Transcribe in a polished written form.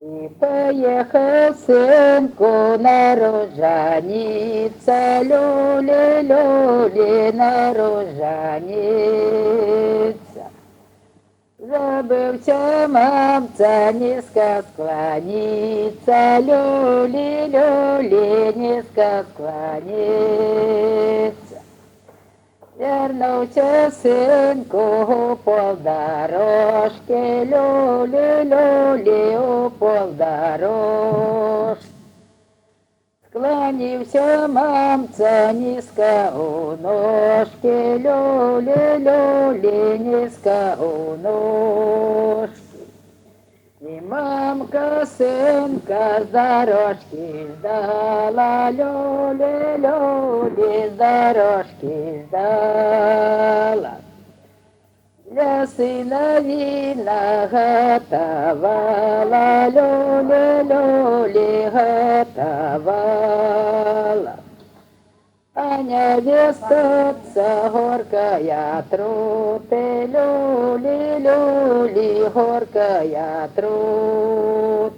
И поехал сынку на рожаница, люли-люли на рожаница. Забывся мамца низко склониться, люли-люли низко склониться. Вернувся синку по дорожке, люли-люли у полдорожки. Склонився мамца низко у ножки, люли-люли низко у ножки. И мамка сынка с дорожки ждала, люли-люли с дорожки ждала. Для сына вина готовала, люли-люли готовала. А невестица горькая труты, люли-люли горькая труты.